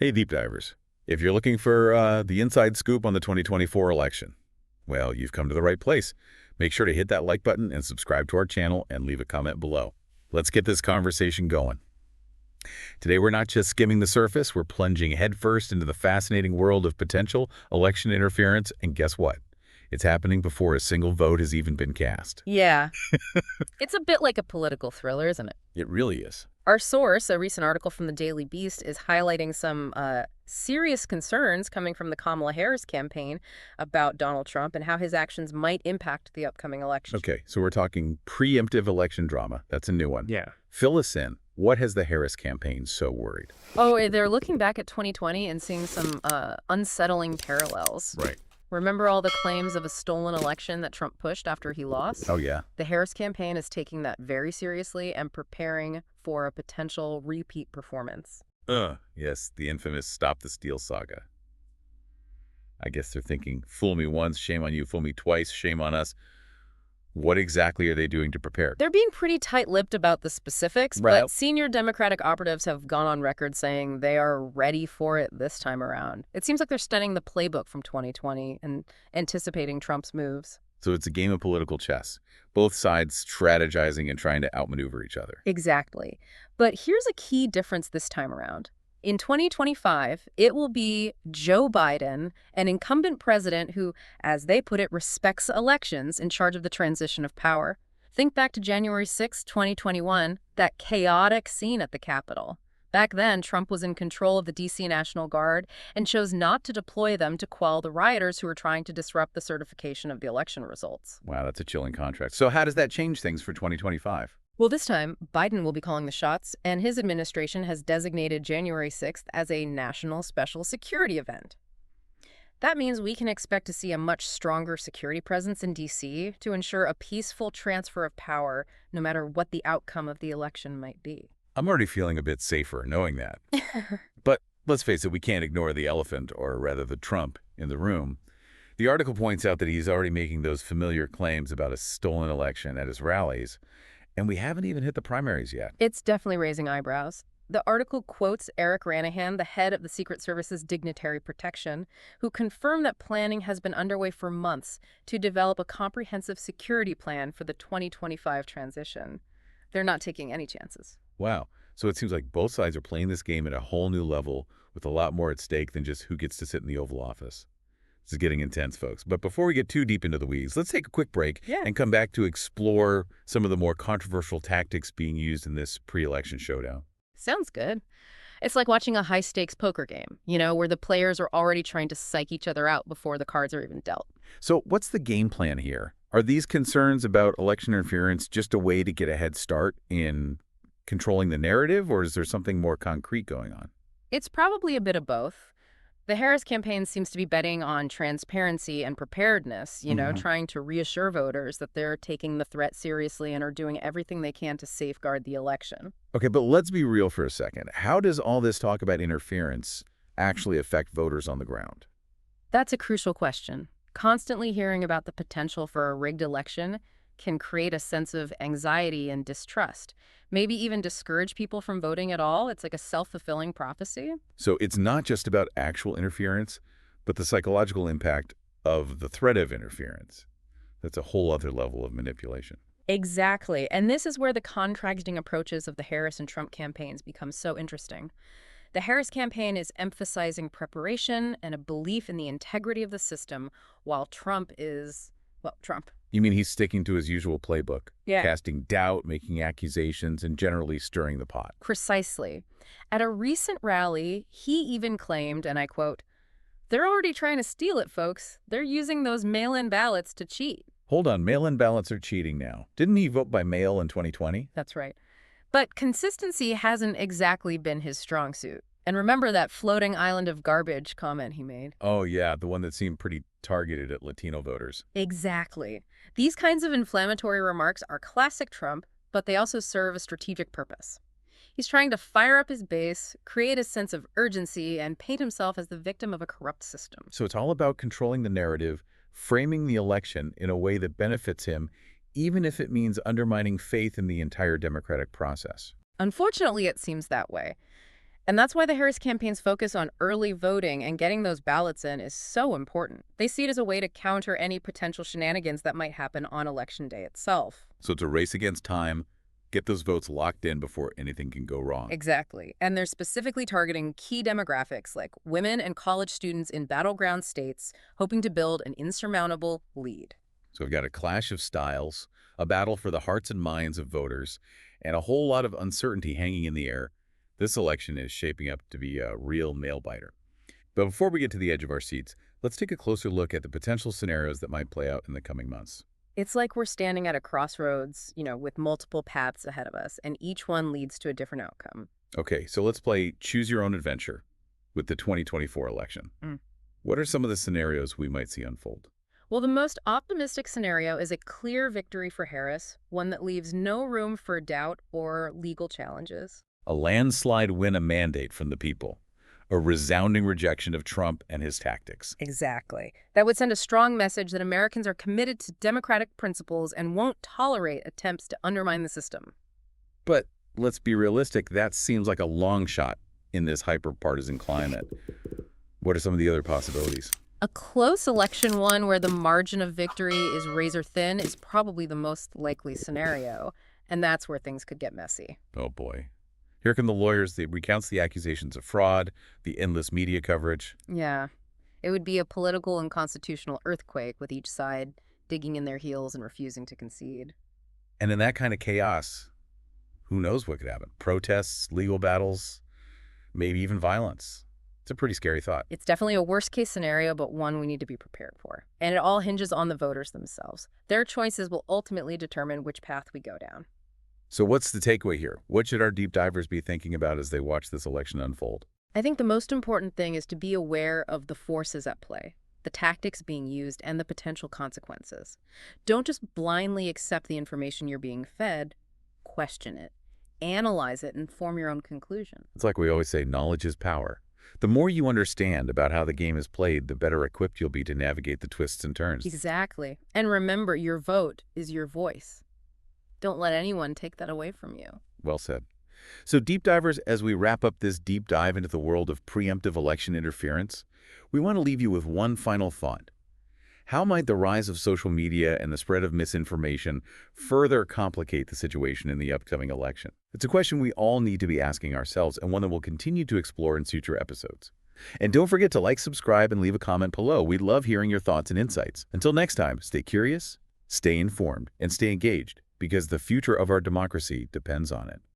Hey, deep divers. If you're looking for the inside scoop on the 2024 election, well, you've come to the right place. Make sure to hit that like button and subscribe to our channel and leave a comment below. Let's get this conversation going. Today, we're not just skimming the surface, we're plunging headfirst into the fascinating world of potential election interference, and guess what? It's happening before a single vote has even been cast. Yeah. It's a bit like a political thriller, isn't it? It really is. Our source, a recent article from the Daily Beast, is highlighting some serious concerns coming from the Kamala Harris campaign about Donald Trump and how his actions might impact the upcoming election. Okay, so we're talking preemptive election drama. That's a new one. Yeah. Fill us in. What has the Harris campaign so worried? Oh, they're looking back at 2020 and seeing some unsettling parallels. Right. Remember all the claims of a stolen election that Trump pushed after he lost? Oh, yeah. The Harris campaign is taking that very seriously and preparing for a potential repeat performance. Yes, the infamous Stop the Steal saga. I guess they're thinking, fool me once, shame on you, fool me twice, shame on us. What exactly are they doing to prepare? They're being pretty tight-lipped about the specifics, Right. but senior Democratic operatives have gone on record saying they are ready for it this time around. It seems like they're studying the playbook from 2020 and anticipating Trump's moves. So it's a game of political chess, both sides strategizing and trying to outmaneuver each other. Exactly. But here's a key difference this time around. In 2025, it will be Joe Biden, an incumbent president who, as they put it, respects elections, in charge of the transition of power. Think back to January 6, 2021, that chaotic scene at the Capitol. Back then, Trump was in control of the D.C. National Guard and chose not to deploy them to quell the rioters who were trying to disrupt the certification of the election results. Wow, that's a chilling contrast. So how does that change things for 2025? Well, this time, Biden will be calling the shots, and his administration has designated January 6th as a national special security event. That means we can expect to see a much stronger security presence in D.C. to ensure a peaceful transfer of power, no matter what the outcome of the election might be. I'm already feeling a bit safer knowing that. But let's face it, we can't ignore the elephant, or rather the Trump, in the room. The article points out that he's already making those familiar claims about a stolen election at his rallies, and we haven't even hit the primaries yet. It's definitely raising eyebrows. The article quotes Eric Ranahan, the head of the Secret Service's Dignitary Protection, who confirmed that planning has been underway for months to develop a comprehensive security plan for the 2025 transition. They're not taking any chances. Wow. So it seems like both sides are playing this game at a whole new level with a lot more at stake than just who gets to sit in the Oval Office. This is getting intense, folks. But before we get too deep into the weeds, let's take a quick break and come back to explore some of the more controversial tactics being used in this pre-election showdown. Sounds good. It's like watching a high-stakes poker game, where the players are already trying to psych each other out before the cards are even dealt. So what's the game plan here? Are these concerns about election interference just a way to get a head start in controlling the narrative, or is there something more concrete going on? It's probably a bit of both. The Harris campaign seems to be betting on transparency and preparedness, trying to reassure voters that they're taking the threat seriously and are doing everything they can to safeguard the election. Okay, but let's be real for a second. How does all this talk about interference actually affect voters on the ground? That's a crucial question. Constantly hearing about the potential for a rigged election can create a sense of anxiety and distrust, maybe even discourage people from voting at all. It's like a self-fulfilling prophecy. So it's not just about actual interference, but the psychological impact of the threat of interference. That's a whole other level of manipulation. Exactly. And this is where the contrasting approaches of the Harris and Trump campaigns become so interesting. The Harris campaign is emphasizing preparation and a belief in the integrity of the system, while Trump is, well, Trump. You mean he's sticking to his usual playbook? Yeah. Casting doubt, making accusations, and generally stirring the pot. Precisely. At a recent rally, he even claimed, and I quote, "They're already trying to steal it, folks. They're using those mail-in ballots to cheat." Hold on, mail-in ballots are cheating now. Didn't he vote by mail in 2020? That's right. But consistency hasn't exactly been his strong suit. And remember that floating island of garbage comment he made? Oh, yeah, the one that seemed pretty targeted at Latino voters. Exactly. These kinds of inflammatory remarks are classic Trump, but they also serve a strategic purpose. He's trying to fire up his base, create a sense of urgency, and paint himself as the victim of a corrupt system. So it's all about controlling the narrative, framing the election in a way that benefits him, even if it means undermining faith in the entire democratic process. Unfortunately, it seems that way. And that's why the Harris campaign's focus on early voting and getting those ballots in is so important. They see it as a way to counter any potential shenanigans that might happen on Election Day itself. So it's a race against time. Get those votes locked in before anything can go wrong. Exactly. And they're specifically targeting key demographics like women and college students in battleground states, hoping to build an insurmountable lead. So we've got a clash of styles, a battle for the hearts and minds of voters, and a whole lot of uncertainty hanging in the air. This election is shaping up to be a real nail-biter. But before we get to the edge of our seats, let's take a closer look at the potential scenarios that might play out in the coming months. It's like we're standing at a crossroads, with multiple paths ahead of us, and each one leads to a different outcome. Okay, so let's play Choose Your Own Adventure with the 2024 election. What are some of the scenarios we might see unfold? Well, the most optimistic scenario is a clear victory for Harris, one that leaves no room for doubt or legal challenges. A landslide win, a mandate from the people. A resounding rejection of Trump and his tactics. Exactly. That would send a strong message that Americans are committed to democratic principles and won't tolerate attempts to undermine the system. But let's be realistic, that seems like a long shot in this hyper-partisan climate. What are some of the other possibilities? A close election one where the margin of victory is razor thin is probably the most likely scenario, and that's where things could get messy. Oh boy. Here come the lawyers that recounts the accusations of fraud, the endless media coverage. Yeah. It would be a political and constitutional earthquake with each side digging in their heels and refusing to concede. And in that kind of chaos, who knows what could happen? Protests, legal battles, maybe even violence. It's a pretty scary thought. It's definitely a worst-case scenario, but one we need to be prepared for. And it all hinges on the voters themselves. Their choices will ultimately determine which path we go down. So what's the takeaway here? What should our deep divers be thinking about as they watch this election unfold? I think the most important thing is to be aware of the forces at play, the tactics being used, and the potential consequences. Don't just blindly accept the information you're being fed. Question it, analyze it, and form your own conclusion. It's like we always say, knowledge is power. The more you understand about how the game is played, the better equipped you'll be to navigate the twists and turns. Exactly. And remember, your vote is your voice. Don't let anyone take that away from you. Well said. So deep divers, as we wrap up this deep dive into the world of preemptive election interference, we want to leave you with one final thought. How might the rise of social media and the spread of misinformation further complicate the situation in the upcoming election? It's a question we all need to be asking ourselves, and one that we'll continue to explore in future episodes. And don't forget to like, subscribe, and leave a comment below. We'd love hearing your thoughts and insights. Until next time, stay curious, stay informed, and stay engaged, because the future of our democracy depends on it.